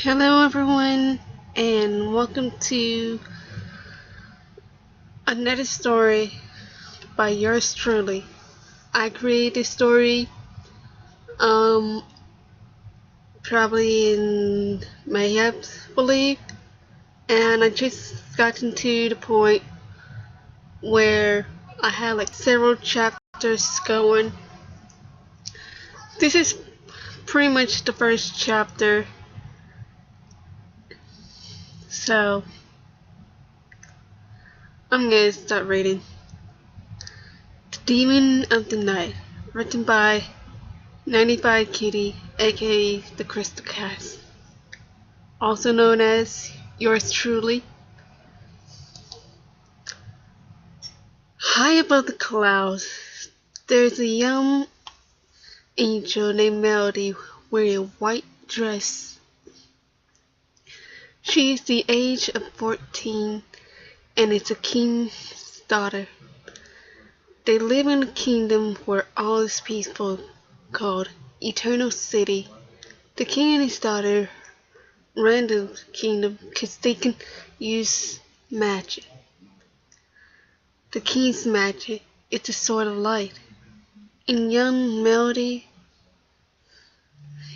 Hello, everyone, and welcome to another story by yours truly. I created this story um probably in May, I believe, and I just gotten to the point where I had like several chapters going. This is pretty much the first chapter, so I'm gonna start reading. The Demon of the Night, written by 95 Kitty, aka the Crystal Cast, also known as yours truly. High above the clouds, there's a young angel named Melody wearing a white dress. She is the age of 14 and is a king's daughter. They live in a kingdom where all is peaceful, called Eternal City. The king and his daughter ran the kingdom because they can use magic. The king's magic is the sword of light, and young Melody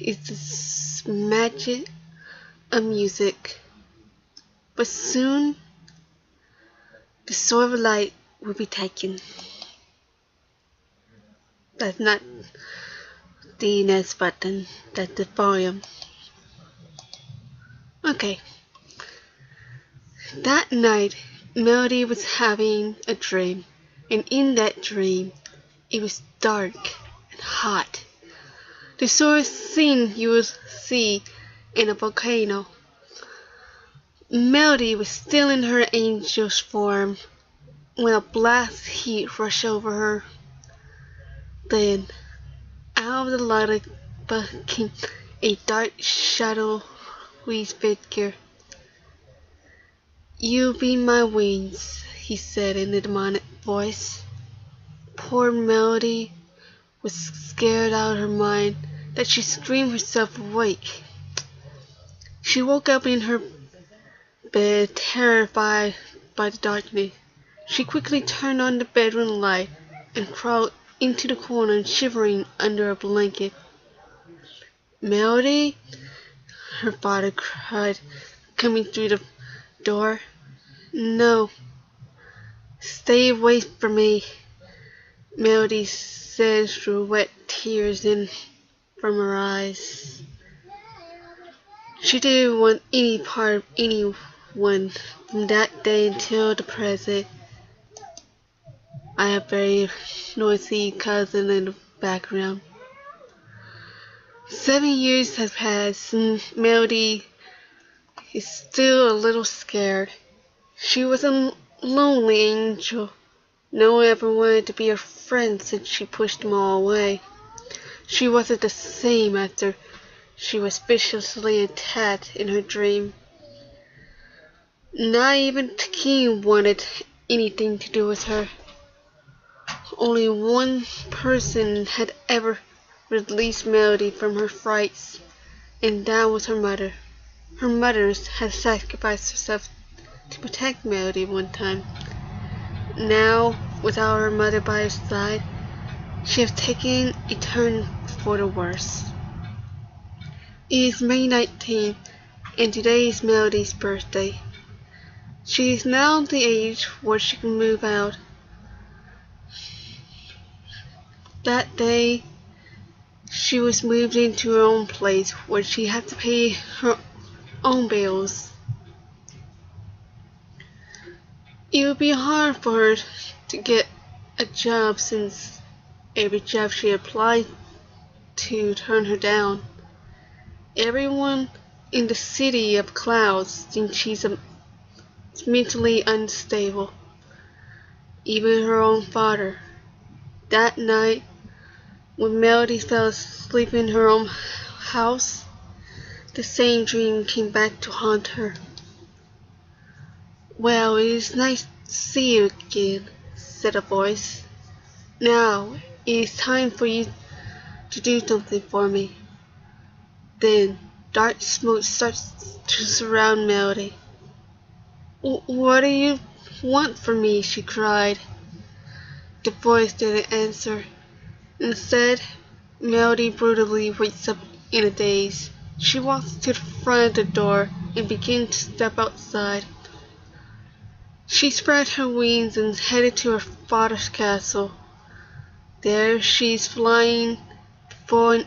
is the magic of music. But soon, the sword of light will be taken. That's not the next button, that's the volume. Okay. That night, Melody was having a dream, and in that dream, it was dark and hot. The sort of scene you would see in a volcano. Melody was still in her angel's form when a blast of heat rushed over her. Then, out of the light came a dark, shadowy figure. "You be my wings," he said in a demonic voice. Poor Melody was scared out of her mind that she screamed herself awake. She woke up in her bed, terrified by the darkness. She quickly turned on the bedroom light and crawled into the corner, shivering under a blanket. "Melody," her father cried, coming through the door. "No, stay away from me," Melody said through wet tears from her eyes. She didn't want any part of anyone from that day until the present. I have a very noisy cousin in the background. 7 years have passed and Melody is still a little scared. She was a lonely angel. No one ever wanted to be her friend since she pushed them all away. She wasn't the same after she was viciously attacked in her dream. Not even the king wanted anything to do with her. Only one person had ever released Melody from her frights, and that was her mother. Her mother had sacrificed herself to protect Melody one time. Now, without her mother by her side, she has taken a turn for the worse. It is May 19th, and today is Melody's birthday. She is now the age where she can move out. That day, she was moved into her own place where she had to pay her own bills. It would be hard for her to get a job since every job she applied to turned her down. Everyone in the city of clouds thinks she's mentally unstable. Even her own father. That night, when Melody fell asleep in her own house, the same dream came back to haunt her. "Well, it is nice to see you again," said a voice. "Now it is time for you to do something for me." Then Dark smoke starts to surround Melody. What do you want from me? She cried. The voice didn't answer. Instead, Melody brutally wakes up in a daze. She walks to the front of the door and begins to step outside. She spread her wings and headed to her father's castle. There she is flying for an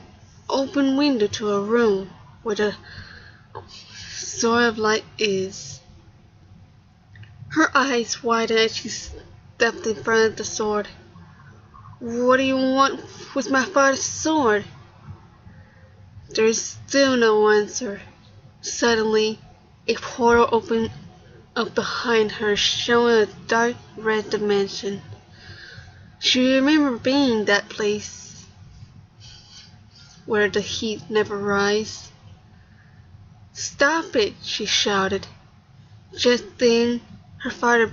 open window to a room where the sword of light is. Her eyes widen as she stepped in front of the sword. What do you want with my father's sword? There is still no answer. Suddenly, a portal opened up behind her, showing a dark red dimension. She remembered being in that place where the heat never rises. Stop it! She shouted. Just then, her father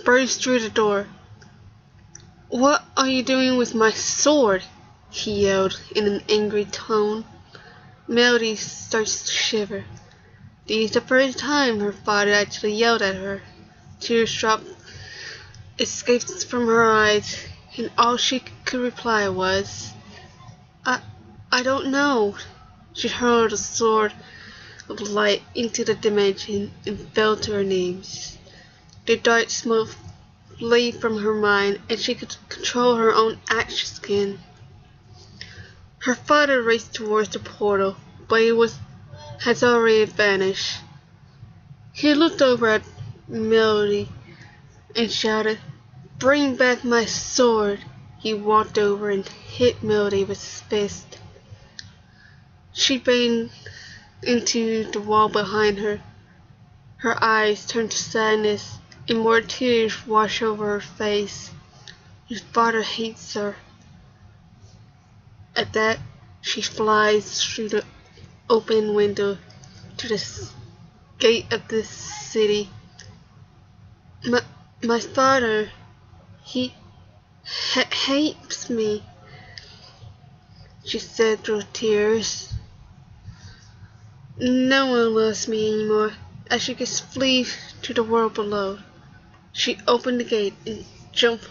burst through the door. What are you doing with my sword? He yelled in an angry tone. Melody starts to shiver. This is the first time her father actually yelled at her. Teardrop escaped from her eyes, and all she could reply was, I don't know. She hurled the sword of light into the dimension and fell to her knees. The dark smoke fled from her mind, and she could control her own actions again. Her father raced towards the portal, but it has already vanished. He looked over at Melody and shouted, Bring back my sword! He walked over and hit Melody with his fist. She banged into the wall behind her. Her eyes turned to sadness, and more tears washed over her face. Your father hates her. At that, she flies through the open window to the gate of the city. My father, he hates me, she said through tears. No one loves me anymore. As she could flee to the world below. She opened the gate and jumped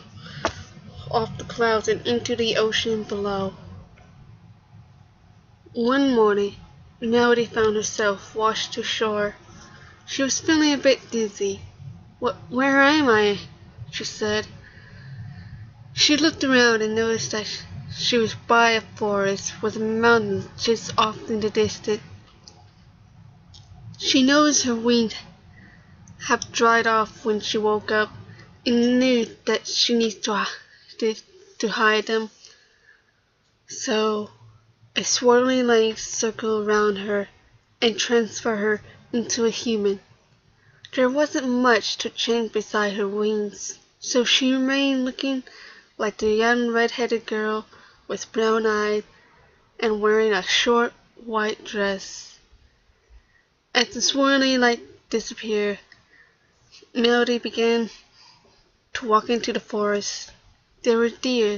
off the clouds and into the ocean below. One morning, Melody found herself washed to shore. She was feeling a bit dizzy. Where am I? She said. She looked around and noticed that she was by a forest with a mountain just off in the distance. She noticed her wings had dried off when she woke up and knew that she needed to hide them. So, a swirling light circled around her and transferred her into a human. There wasn't much to change beside her wings, so she remained looking like the young red-headed girl with brown eyes and wearing a short white dress. As the swirling light disappeared, Melody began to walk into the forest. There were deer,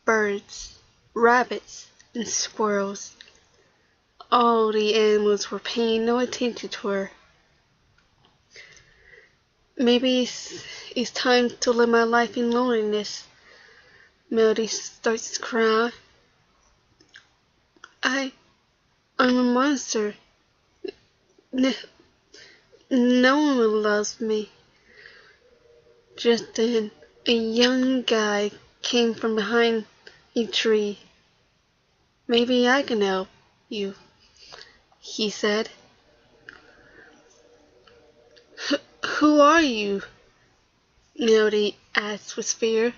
birds, rabbits, and squirrels. All the animals were paying no attention to her. Maybe it's time to live my life in loneliness. Melody starts to cry. I'm a monster. No one loves me. Just then, a young guy came from behind a tree. Maybe I can help you, he said. Who are you? Melody asked with fear.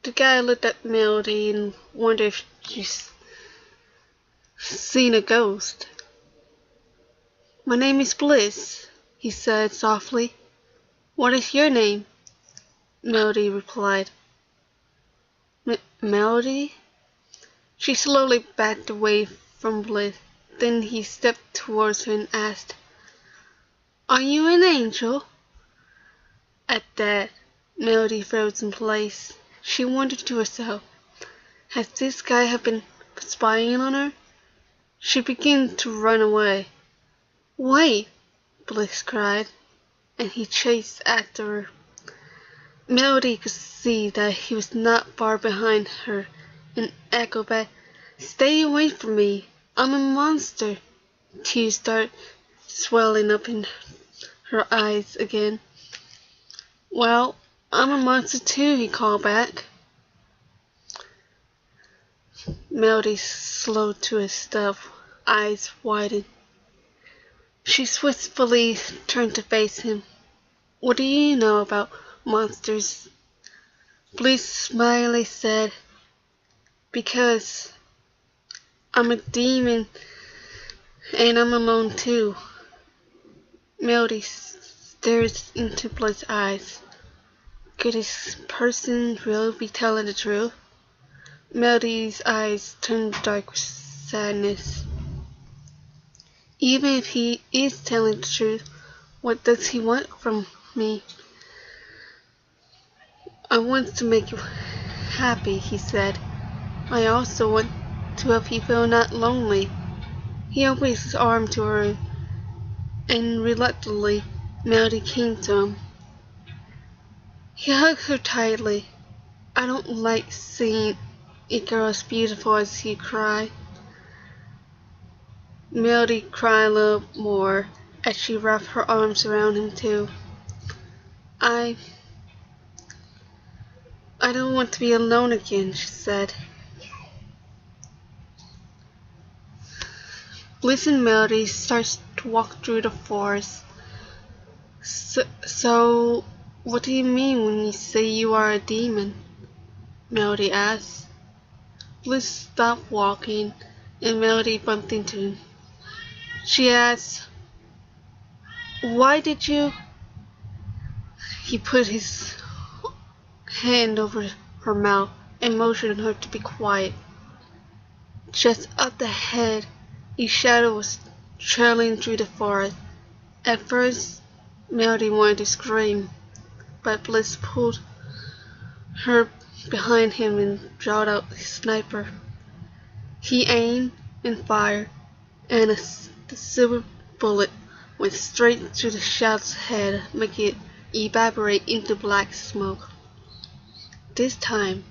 The guy looked at Melody and wondered if she's seen a ghost. My name is Bliss, he said softly. What is your name? Melody replied. Melody? She slowly backed away from Bliss. Then he stepped towards her and asked, Are you an angel? At that, Melody froze in place. She wondered to herself, had this guy been spying on her? She began to run away. "Wait!" Bliss cried, and he chased after her. Melody could see that he was not far behind her, and echoed back, "Stay away from me! I'm a monster!" Tears started swelling up in her eyes again. "Well, I'm a monster too," he called back. Melody slowed to a stop, eyes widened. She wistfully turned to face him. "What do you know about monsters?" Bliss smilingly said, "Because I'm a demon and I'm alone too." Melody stared into Bliss's eyes. Could this person really be telling the truth? Melody's eyes turned dark with sadness. "Even if he is telling the truth, what does he want from me?" "I want to make you happy," he said. "I also want to help you feel not lonely." He opened his arm to her, and reluctantly, Melody came to him. He hugged her tightly. "I don't like seeing a girl as beautiful as you cry." Melody cried a little more as she wrapped her arms around him too. I don't want to be alone again," she said. Bliss and Melody started to walk through the forest. So what do you mean when you say you are a demon?" Melody asked. Bliss stopped walking, and Melody bumped into him. She asked, "Why did you—" He put his hand over her mouth and motioned her to be quiet. Just up ahead, a shadow was trailing through the forest. At first, Melody wanted to scream, but Bliss pulled her behind him and brought out his sniper. He aimed and fired, and the silver bullet went straight through the shadow's head, making it evaporate into black smoke. This time,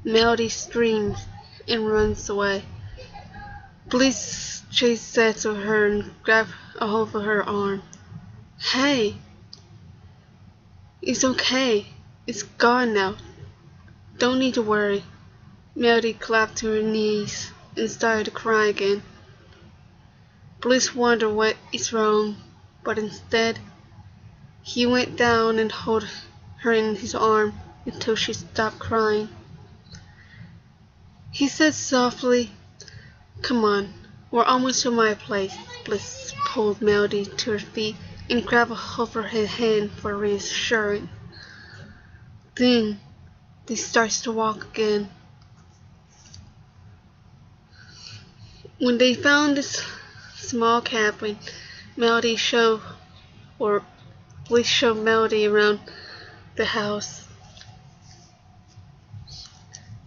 Melody screams and runs away. Bliss chased after her and grabbed a hold of her arm. "Hey! It's okay. It's gone now. Don't need to worry." Melody collapsed to her knees and started to cry again. Bliss wondered what is wrong, but instead, he went down and held her in his arm until she stopped crying. He said softly, "Come on, we're almost to my place." Bliss pulled Melody to her feet and grabbed a hold of her hand for reassurance. Then they started to walk again. When they found this small cabin, Melody showed, or Bliss showed Melody around the house.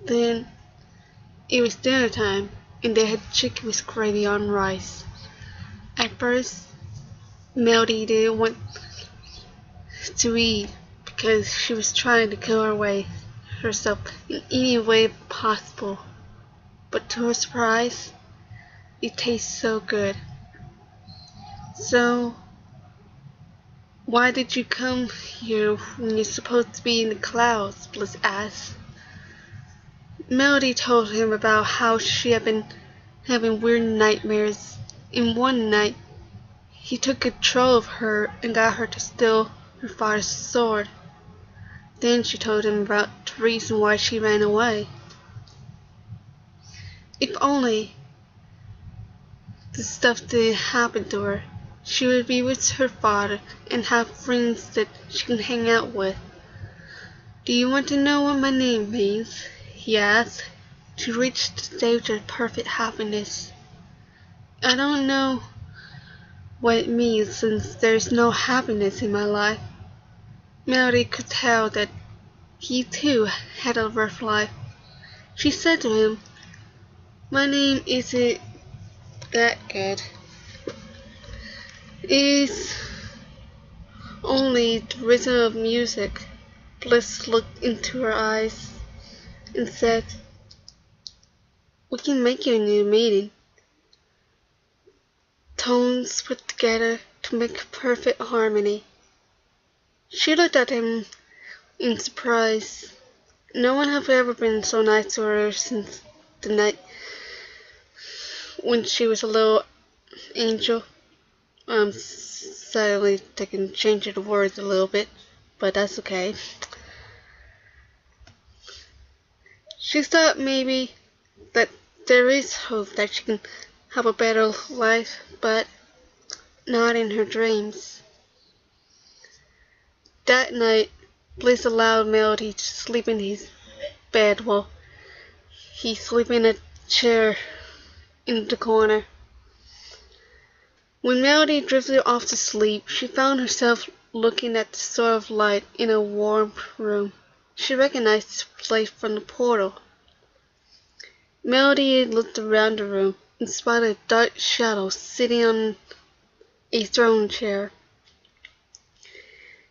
Then it was dinner time, and they had chicken with gravy on rice. At first, Melody didn't want to eat because she was trying to kill herself in any way possible. But to her surprise, it tastes so good. "So, why did you come here when you're supposed to be in the clouds?" Bliss asked. Melody told him about how she had been having weird nightmares, and one night he took control of her and got her to steal her father's sword. Then she told him about the reason why she ran away. If only the stuff didn't happen to her, she would be with her father and have friends that she can hang out with. "Do you want to know what my name means?" he asked. "To reach the stage of perfect happiness." "I don't know what it means since there's no happiness in my life." Melody could tell that he too had a rough life. She said to him, "My name isn't that good. It is only the rhythm of music. Bliss looked into her eyes and said, "We can make you a new meaning." Tones put together to make perfect harmony. She looked at him in surprise. No one had ever been so nice to her since the night when she was a little angel. I'm sadly taking changing the words a little bit, but that's okay. She thought maybe that there is hope that she can have a better life, but not in her dreams. That night, Bliss allowed Melody to sleep in his bed while he slept in a chair in the corner. When Melody drifted off to sleep, she found herself looking at the sort of light in a warm room. She recognized this place from the portal. Melody looked around the room and spotted a dark shadow sitting on a throne chair.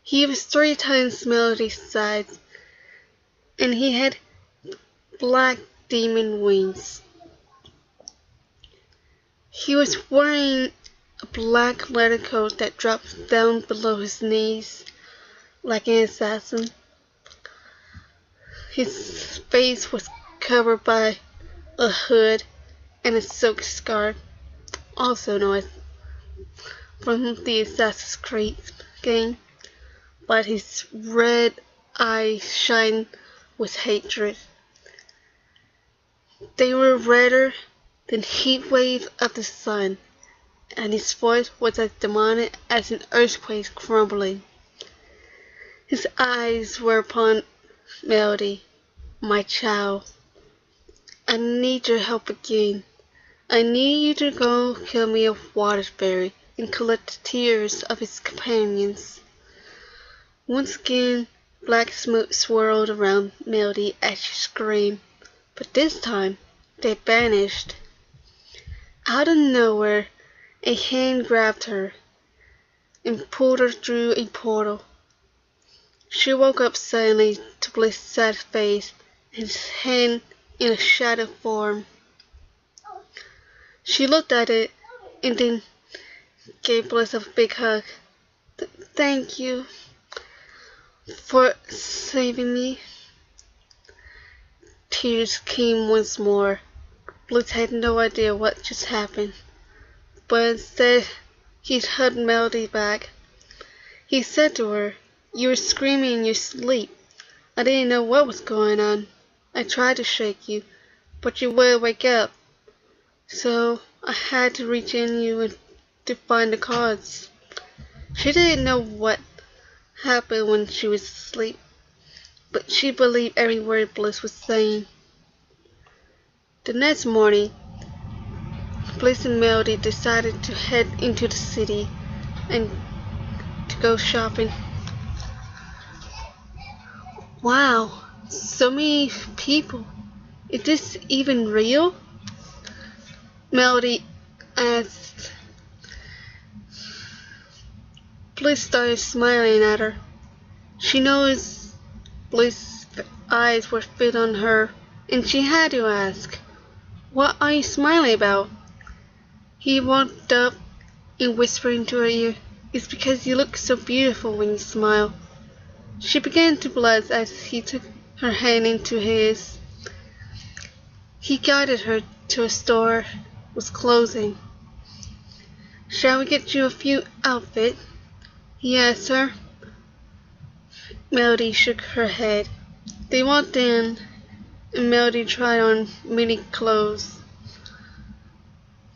He was 3 times Melody's size, and he had black demon wings. He was wearing a black leather coat that dropped down below his knees like an assassin. His face was covered by a hood and a silk scarf, also known as from the Assassin's Creed game, but his red eyes shined with hatred. They were redder than heat waves of the sun, and his voice was as demonic as an earthquake crumbling. His eyes were upon Melody. "My child, I need your help again. I need you to go kill me a water fairy and collect the tears of his companions." Once again, black smoke swirled around Melody as she screamed, but this time they vanished. Out of nowhere, a hand grabbed her and pulled her through a portal. She woke up suddenly to Bliss's sad face and his hand in a shadow form. She looked at it and then gave Bliss a big hug. "Thank you for saving me." Tears came once more. Bliss had no idea what just happened, but instead he hugged Melody back. He said to her, "You were screaming in your sleep. I didn't know what was going on. I tried to shake you, but you wouldn't wake up. So I had to reach in you to find the cause." She didn't know what happened when she was asleep, but she believed every word Bliss was saying. The next morning, Bliss and Melody decided to head into the city and to go shopping. "Wow, so many people. Is this even real?" Melody asked. Bliss started smiling at her. She noticed Bliss's eyes were fixed on her, and she had to ask, "What are you smiling about?" He walked up and whispered into her ear, "It's because you look so beautiful when you smile." She began to blush as he took her hand into his. He guided her to a store with clothing. "Shall we get you a few outfits?" he asked her. Melody shook her head. They walked in, and Melody tried on many clothes.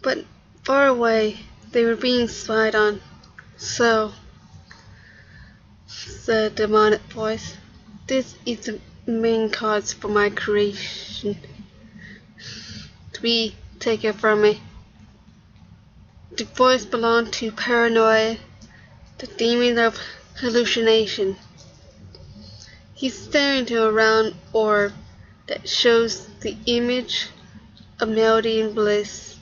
But far away, they were being spied on. "So," said the demonic voice, "this is the main cause for my creation to be taken from me." The voice belonged to Paranoia, the demon of hallucination. He's staring into a round orb that shows the image of Melody and Bliss.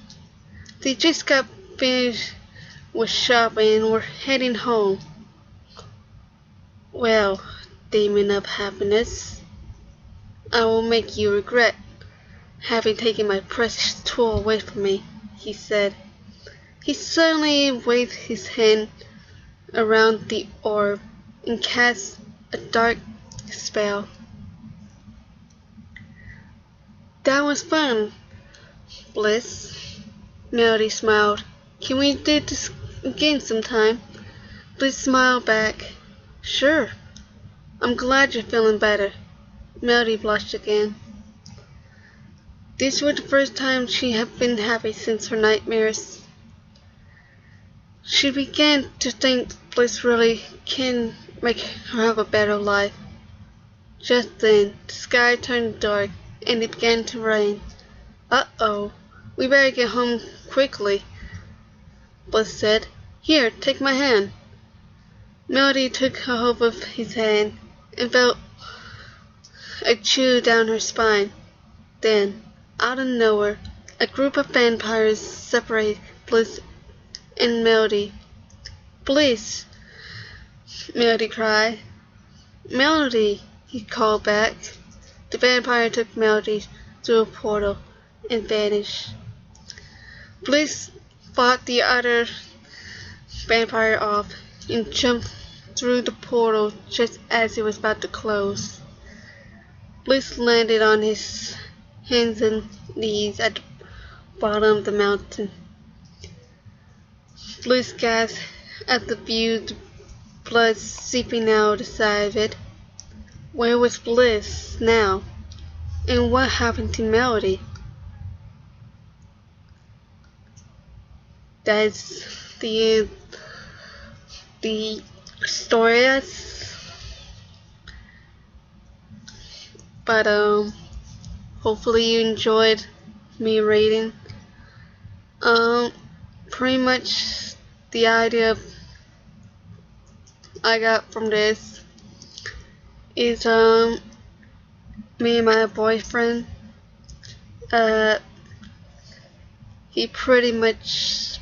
They just got finished with shopping and were heading home. Well, Demon of Happiness, I will make you regret having taken my precious tool away from me, he said. He suddenly waved his hand around the orb and cast a dark spell. That was fun, Bliss. Melody smiled. Can we do this again sometime? Bliss smiled back. Sure. I'm glad you're feeling better. Melody blushed again. This was the first time she had been happy since her nightmares. She began to think Bliss really can make her have a better life. Just then, the sky turned dark and it began to rain. Uh-oh, we better get home quickly, Bliss said. Here, take my hand. Melody took hold of his hand and felt a chill down her spine. Then, out of nowhere, a group of vampires separated Bliss and Melody. Bliss! Melody cried. Melody! He called back. The vampire took Melody through a portal and vanished. Bliss fought the other vampire off and jumped through the portal just as it was about to close. Bliss landed on his hands and knees at the bottom of the mountain. Bliss gasped at the view, the blood seeping out the side of it. Where was Bliss now? And what happened to Melody? That's the story. But hopefully you enjoyed me reading. Pretty much the idea I got from this is me and my boyfriend, he pretty much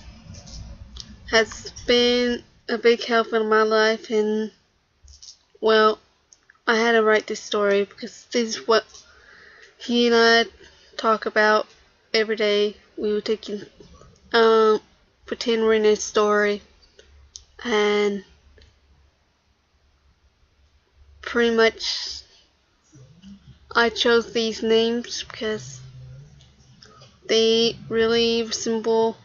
has been a big help in my life, and well, I had to write this story because this is what he and I talk about every day. We were taking pretend we're in a story, and pretty much I chose these names because they really resemble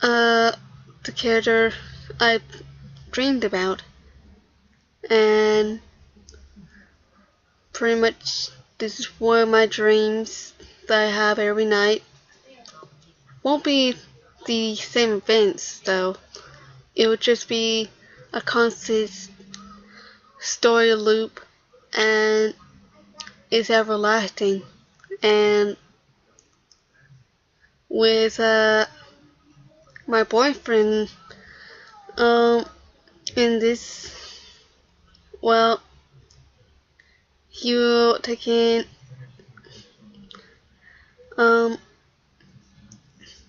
the character I dreamed about, and pretty much this is one of my dreams that I have every night. Won't be the same events though. It would just be a constant story loop, and it's everlasting. And with my boyfriend in this, well, he will taking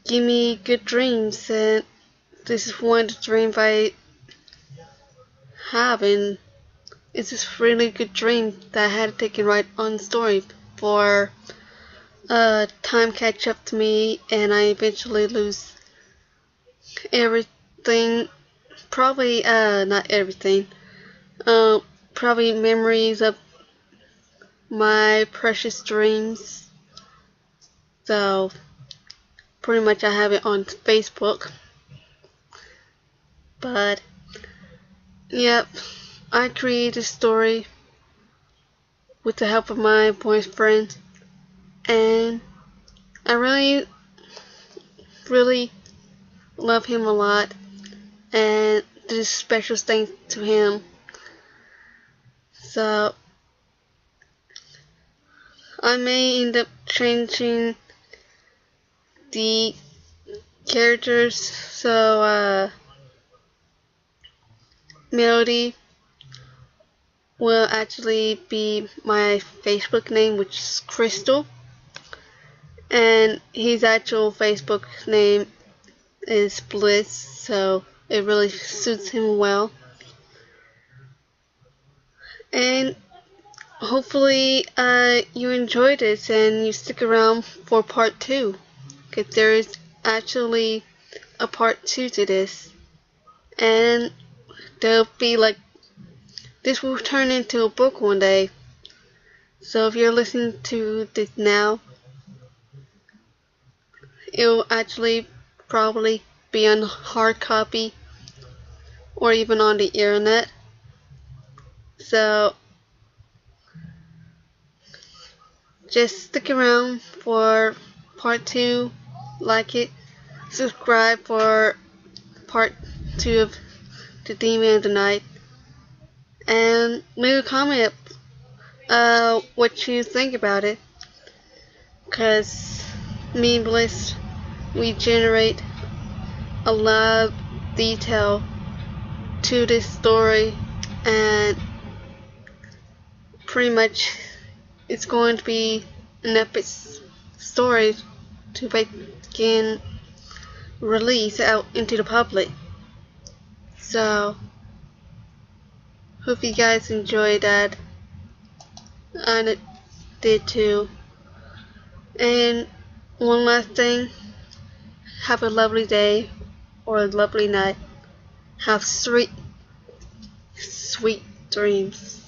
give me good dreams, and this is one of the dreams I have, and it's a really good dream that I had to take and write on story for time catch up to me, and I eventually lose everything. Probably not everything. Probably memories of my precious dreams. So pretty much I have it on Facebook. But yep, I created a story with the help of my boyfriend, and I really love him a lot, and this special thanks to him. So I may end up changing the characters, so Melody will actually be my Facebook name, which is Crystal, and his actual Facebook name is Bliss, so it really suits him well. And hopefully you enjoyed it and you stick around for part 2, because there is actually a part 2 to this, and there'll be like, this will turn into a book one day. So if you're listening to this now, it'll actually probably be on hard copy or even on the internet. So just stick around for part 2, like it, subscribe for part 2 of The Demon of the Night, and leave a comment what you think about it, because me and Bliss, we generate a lot of detail to this story, and pretty much it's going to be an epic story to begin release out into the public. So hope you guys enjoyed that. I did too. And one last thing, have a lovely day or a lovely night. Have sweet dreams.